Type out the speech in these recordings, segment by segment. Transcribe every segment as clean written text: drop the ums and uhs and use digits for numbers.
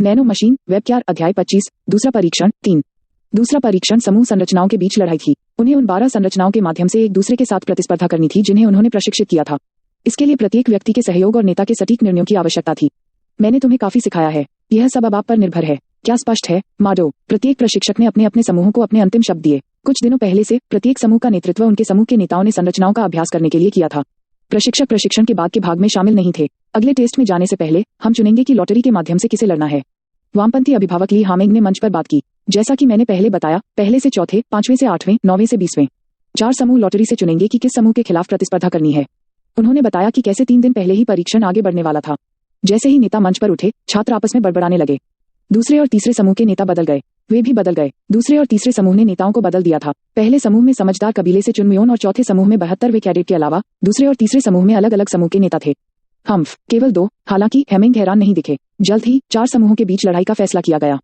Nano machine वेबक्यार अध्याय 25 दूसरा परीक्षण 3। दूसरा परीक्षण समूह संरचनाओं के बीच लड़ाई थी। उन्हें उन 12 संरचनाओं के माध्यम से एक दूसरे के साथ प्रतिस्पर्धा करनी थी जिन्हें उन्होंने प्रशिक्षित किया था। इसके लिए प्रत्येक व्यक्ति के सहयोग और नेता के सटीक निर्णयों की आवश्यकता थी। मैंने तुम्हें काफी सिखाया है, यह सब अब आप पर निर्भर है। क्या स्पष्ट है, माडो? प्रत्येक प्रशिक्षक ने अपने अपने समूहों को अपने अंतिम शब्द दिए। कुछ दिनों पहले से प्रत्येक समूह का नेतृत्व उनके समूह के नेताओं ने संरचनाओं का अभ्यास करने के लिए किया था। प्रशिक्षक प्रशिक्षण के बाद के भाग में शामिल नहीं थे। अगले टेस्ट में जाने से पहले हम चुनेंगे कि लॉटरी के माध्यम से किसे लड़ना है। वामपंथी अभिभावक ली हामेंग ने मंच पर बात की। जैसा कि मैंने पहले बताया, पहले से चौथे, 5वें से 8वें, 9वें से 20वें 4 समूह लॉटरी से चुनेंगे कि किस समूह के खिलाफ प्रतिस्पर्धा करनी है। उन्होंने बताया कि कैसे 3 दिन पहले ही परीक्षण आगे बढ़ने वाला था। जैसे ही नेता मंच पर उठे, छात्र आपस में बड़बड़ाने लगे। दूसरे और तीसरे समूह के नेता बदल गए। वे भी बदल गए। दूसरे और तीसरे समूह ने नेताओं को बदल दिया था। पहले समूह में समझदार कबीले से चुनमियोन और चौथे समूह में 72वें कैडेट के अलावा दूसरे और तीसरे समूह में अलग अलग समूह के नेता थे। केवल 2। हालांकि हेमिंग हैरान नहीं दिखे। जल्द ही 4 समूहों के बीच लड़ाई का फैसला किया गया।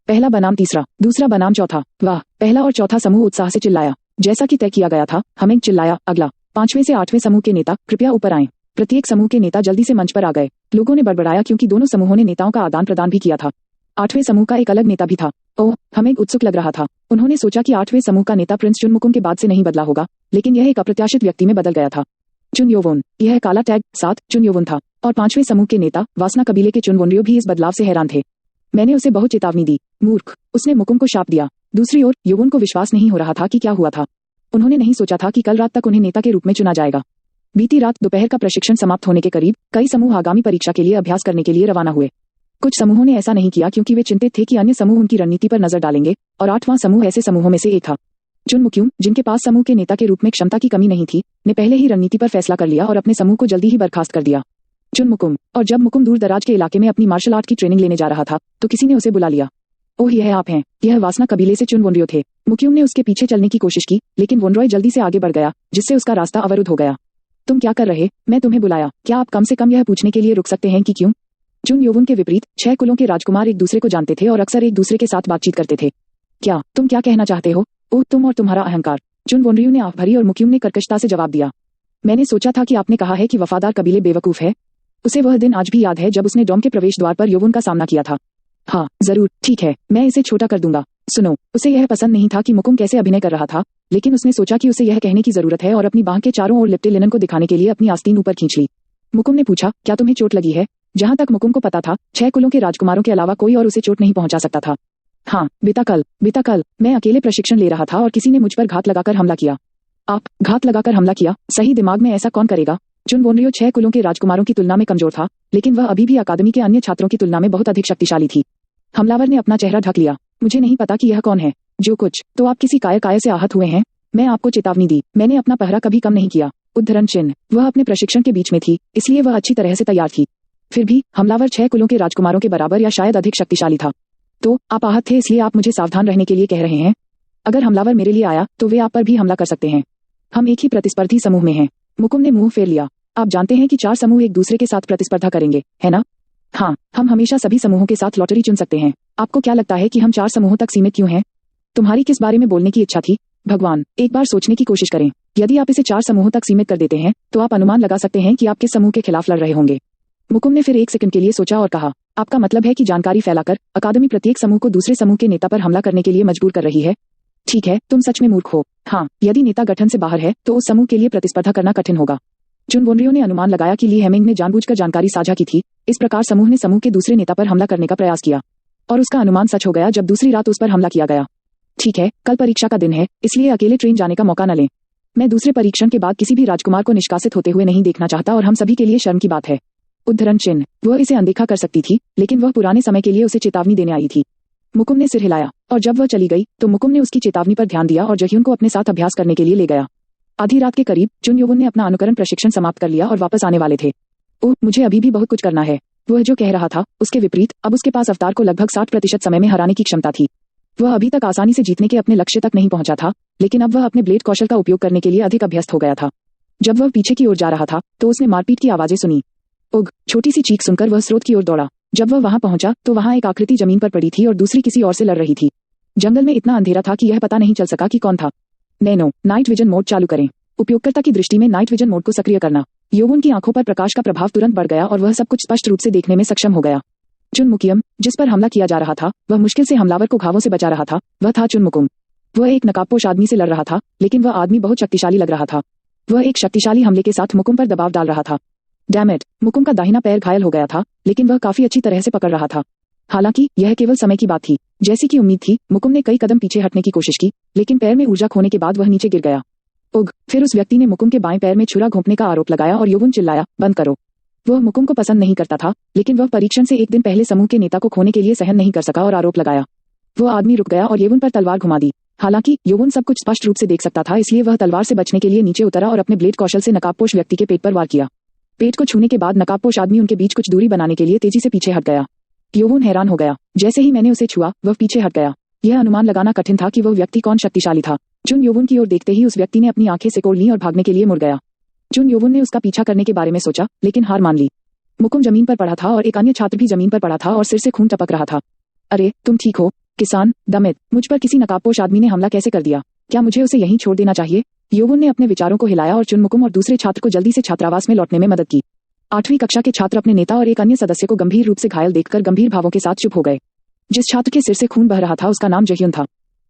पहला बनाम तीसरा, दूसरा बनाम चौथा। वाह! पहला और चौथा समूह उत्साह से चिल्लाया। जैसा कि तय किया गया था, हेमिंग चिल्लाया, अगला। 5वें से 8वें समूह के नेता कृपया ऊपर आएं। प्रत्येक समूह के नेता जल्दी से मंच पर आ गए। लोगों ने बड़बड़ाया क्योंकि दोनों समूहों ने नेताओं का आदान प्रदान भी किया था। 8वें समूह का एक अलग नेता भी था। ओह, हेमिंग उत्सुक लग रहा था। उन्होंने सोचा कि 8वें समूह का नेता प्रिंस चुनमुकुम के बाद से नहीं बदला होगा, लेकिन यह एक अप्रत्याशित व्यक्ति में बदल गया था। चुनयोवोन, यह काला टैग 7 चुनयोवोन था। और 5वें समूह के नेता वासना कबीले के चुनवोनरियो भी इस बदलाव से हैरान थे। मैंने उसे बहुत चेतावनी दी। मूर्ख, उसने मुकुम को शाप दिया। दूसरी ओर योवोन को विश्वास नहीं हो रहा था कि क्या हुआ था। उन्होंने नहीं सोचा था कि कल रात तक उन्हें नेता के रूप में चुना जाएगा। बीती रात दोपहर का प्रशिक्षण समाप्त होने के करीब कई समूह आगामी परीक्षा के लिए अभ्यास करने के लिए रवाना हुए। कुछ समूहों ने ऐसा नहीं किया क्योंकि वे चिंतित थे कि अन्य समूह उनकी रणनीति पर नजर डालेंगे, और 8वां समूह ऐसे समूहों में से एक था। चुनमुक्यूम, जिनके पास समूह के नेता के रूप में क्षमता की कमी नहीं थी, ने पहले ही रणनीति पर फैसला कर लिया और अपने समूह को जल्दी ही बर्खास्त कर दिया। चुनमुकुम, और जब मुकुम दूर दराज के इलाके में अपनी मार्शल आर्ट की ट्रेनिंग लेने जा रहा था, तो किसी ने उसे बुला लिया। ओह, यह आप हैं। यह वासना कबीले से चुनवोनरियो थे। मुक्यूम ने उसके पीछे चलने की कोशिश की, लेकिन वोनरॉय जल्दी से आगे बढ़ गया, जिससे उसका रास्ता अवरुद्ध हो गया। तुम क्या कर रहे? मैं तुम्हें बुलाया। क्या आप कम से कम यह पूछने के लिए रुक सकते हैं कि क्यों? चुनयोवोन के विपरीत 6 कुलों के राजकुमार एक दूसरे को जानते थे और अक्सर एक दूसरे के साथ बातचीत करते थे। तुम क्या कहना चाहते हो? ओह, तुम और तुम्हारा अहंकार। चुनवोनरियो ने आंख भरी और मुक्यूम ने कर्कशता से जवाब दिया। मैंने सोचा था कि आपने कहा है कि वफादार कबीले बेवकूफ है। उसे वह दिन आज भी याद है जब उसने डॉम के प्रवेश द्वार पर योवोन का सामना किया था। हाँ, जरूर, ठीक है, मैं इसे छोटा कर दूंगा। सुनो, उसे यह पसंद नहीं था कि मुकुम कैसे अभिनय कर रहा था, लेकिन उसने सोचा कि उसे यह कहने की जरूरत है और अपनी बांह के चारों ओर लिपटे लिनन को दिखाने के लिए अपनी आस्तीन ऊपर खींच ली। मुकुम ने पूछा, क्या तुम्हें चोट लगी है? जहां तक मुकुम को पता था, 6 कुलों के राजकुमारों के अलावा कोई और उसे चोट नहीं पहुंचा सकता था। हाँ, बीता कल मैं अकेले प्रशिक्षण ले रहा था और किसी ने मुझ पर घात लगाकर हमला किया। आप घात लगाकर हमला किया? सही दिमाग में ऐसा कौन करेगा? चुनवोनरियो 6 कुलों के राजकुमारों की तुलना में कमजोर था, लेकिन वह अभी भी अकादमी के अन्य छात्रों की तुलना में बहुत अधिक शक्तिशाली थी। हमलावर ने अपना चेहरा ढक लिया। मुझे नहीं पता कि यह कौन है। जो कुछ, तो आप किसी काय से आहत हुए हैं। मैं आपको चेतावनी दी। मैंने अपना पहरा कभी कम नहीं किया। उद्धरण चिन्ह। वह अपने प्रशिक्षण के बीच में थी, इसलिए वह अच्छी तरह से तैयार थी। फिर भी हमलावर 6 कुलों के राजकुमारों के बराबर या शायद अधिक शक्तिशाली था। तो आप आहत थे, इसलिए आप मुझे सावधान रहने के लिए कह रहे हैं? अगर हमलावर मेरे लिए आया तो वे आप पर भी हमला कर सकते हैं। हम एक ही प्रतिस्पर्धी समूह में हैं। मुकुम ने मुंह फेर लिया। आप जानते हैं कि 4 समूह एक दूसरे के साथ प्रतिस्पर्धा करेंगे, है ना? हाँ, हम हमेशा सभी समूहों के साथ लॉटरी चुन सकते हैं। आपको क्या लगता है कि हम 4 समूहों तक सीमित क्यों हैं? तुम्हारी किस बारे में बोलने की इच्छा थी? भगवान, एक बार सोचने की कोशिश करें। यदि आप इसे 4 समूहों तक सीमित कर देते हैं, तो आप अनुमान लगा सकते हैं कि आप किस समूह के खिलाफ लड़ रहे होंगे। मुकुम ने फिर 1 सेकंड के लिए सोचा और कहा, आपका मतलब है कि जानकारी फैलाकर अकादमी प्रत्येक समूह को दूसरे समूह के नेता पर हमला करने के लिए मजबूर कर रही है? ठीक है, तुम सच में मूर्ख हो। हाँ, यदि नेता गठन से बाहर है, तो उस समूह के लिए प्रतिस्पर्धा करना कठिन होगा। चुनवोनरियो ने अनुमान लगाया कि ली हेमिंग ने जानबूझकर जानकारी साझा की थी। इस प्रकार समूह ने समूह के दूसरे नेता पर हमला करने का प्रयास किया, और उसका अनुमान सच हो गया जब दूसरी रात उस पर हमला किया गया। ठीक है, कल परीक्षा का दिन है, इसलिए अकेले ट्रेन जाने का मौका न लें। मैं दूसरे परीक्षण के बाद किसी भी राजकुमार को निष्कासित होते हुए नहीं देखना चाहता और हम सभी के लिए शर्म की बात है। उद्धरण चिन्ह। वह इसे अनदेखा कर सकती थी, लेकिन वह पुराने समय के लिए उसे चेतावनी देने आई थी। मुकुम ने सिर हिलाया, और जब वह चली गई तो मुकुम ने उसकी चेतावनी पर ध्यान दिया और जह्यून को अपने साथ अभ्यास करने के लिए ले गया। आधी रात के करीब चुनयोवोन ने अपना अनुकरण प्रशिक्षण समाप्त कर लिया और वापस आने वाले थे। ओह, मुझे अभी भी बहुत कुछ करना है। वह जो कह रहा था, उसके विपरीत अब उसके पास अवतार को लगभग 60% समय में हराने की क्षमता थी। वह अभी तक आसानी से जीतने के अपने लक्ष्य तक नहीं पहुंचा था, लेकिन अब वह अपने ब्लेड कौशल का उपयोग करने के लिए अधिक अभ्यस्त हो गया था। जब वह पीछे की ओर जा रहा था, तो उसने मारपीट की आवाजें सुनी। उग, छोटी सी चीख सुनकर वह स्रोत की ओर दौड़ा। जब वह वहां पहुंचा, तो वहां एक आकृति जमीन पर पड़ी थी और दूसरी किसी और से लड़ रही थी। जंगल में इतना अंधेरा था कि यह पता नहीं चल सका कि कौन था। नैनो नाइट विजन मोड चालू करें। उपयोगकर्ता की दृष्टि में नाइट विजन मोड को सक्रिय करना। योवोन की आंखों पर प्रकाश का प्रभाव तुरंत बढ़ गया और वह सब कुछ स्पष्ट रूप से देखने में सक्षम हो गया। चुनमुकियम, जिस पर हमला किया जा रहा था, वह मुश्किल से हमलावर को घावों से बचा रहा था, वह था चुनमुकुम। वह एक नकाबपोश आदमी से लड़ रहा था, लेकिन वह आदमी बहुत शक्तिशाली लग रहा था। वह एक शक्तिशाली हमले के साथ मुकुम पर दबाव डाल रहा था। डैम इट, मुकुम का दाहिना पैर घायल हो गया था, लेकिन वह काफी अच्छी तरह से पकड़ रहा था। हालांकि यह केवल समय की बात थी। जैसी कि उम्मीद थी, मुकुम ने कई कदम पीछे हटने की कोशिश की, लेकिन पैर में ऊर्जा खोने के बाद वह नीचे गिर गया। उग, फिर उस व्यक्ति ने मुकुम के बाएं पैर में छुरा घोंपने का आरोप लगाया और योवुन चिल्लाया, बंद करो। वह मुकुम को पसंद नहीं करता था, लेकिन वह परीक्षण से एक दिन पहले समूह के नेता को खोने के लिए सहन नहीं कर सका और आरोप लगाया। वो आदमी रुक गया और येवुन पर तलवार घुमा दी। हालांकि योवुन सब कुछ स्पष्ट रूप से देख सकता था, इसलिए वह तलवार से बचने के लिए नीचे उतरा और अपने ब्लेड कौशल से नकाबपोश व्यक्ति के पेट पर वार किया। पेट को छूने के बाद नकाबपोश आदमी उनके बीच कुछ दूरी बनाने के लिए तेजी से पीछे हट गया। योवुन हैरान हो गया। जैसे ही मैंने उसे छुआ, वह पीछे हट गया। यह अनुमान लगाना कठिन था कि वह व्यक्ति कौन शक्तिशाली था। जुन योवुन की ओर देखते ही उस व्यक्ति ने अपनी आंखें सिकोड़ लीं और भागने के लिए मुड़ गया। जुन योवुन ने उसका पीछा करने के बारे में सोचा, लेकिन हार मान ली। मुकुम जमीन पर पड़ा था और एक अन्य छात्र भी जमीन पर पड़ा था और सिर से खून टपक रहा था। अरे, तुम ठीक हो? किसान, दमित, मुझ पर किसी नकाबपोश आदमी ने हमला कैसे कर दिया? क्या मुझे उसे यहीं छोड़ देना चाहिए? योवुन ने अपने विचारों को हिलाया और चुनमुकुम और दूसरे छात्र को जल्दी से छात्रावास में लौटने में मदद की। 8वीं कक्षा के छात्र अपने नेता और एक अन्य सदस्य को गंभीर रूप से घायल देखकर गंभीर भावों के साथ चुप हो गए। जिस छात्र के सिर से खून बह रहा था उसका नाम जह्युन था।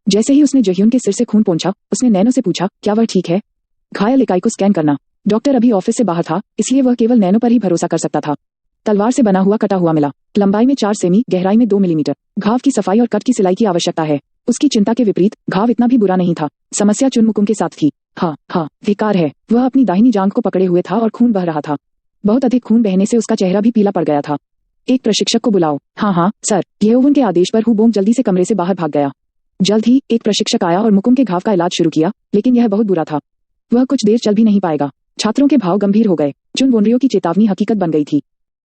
जैसे ही उसने जह्युन के सिर से खून पोंछा, उसने नैनो से पूछा, क्या वह ठीक है? घायल इकाई को स्कैन करना। डॉक्टर अभी ऑफिस से बाहर था, इसलिए वह केवल नैनो पर ही भरोसा कर सकता था। तलवार से बना हुआ कटा हुआ मिला। लंबाई में 4 सेमी, गहराई में 2 मिलीमीटर। घाव की सफाई और कट की सिलाई की आवश्यकता है। उसकी चिंता के विपरीत घाव इतना भी बुरा नहीं था। समस्या चुनमुकुम के साथ थी। हाँ, विकार है। वह अपनी दाहिनी जांघ को पकड़े हुए था और खून बह रहा था। बहुत अधिक खून बहने से उसका चेहरा भी पीला पड़ गया था। एक प्रशिक्षक को बुलाओ। हाँ, सर। येओवन के आदेश पर हुबोंग जल्दी से कमरे से बाहर भाग गया। जल्द ही एक प्रशिक्षक आया और मुकुम के घाव का इलाज शुरू किया, लेकिन यह बहुत बुरा था। वह कुछ देर चल भी नहीं पाएगा। छात्रों के भाव गंभीर हो गए। जुन वोनरियो की चेतावनी हकीकत बन गई थी।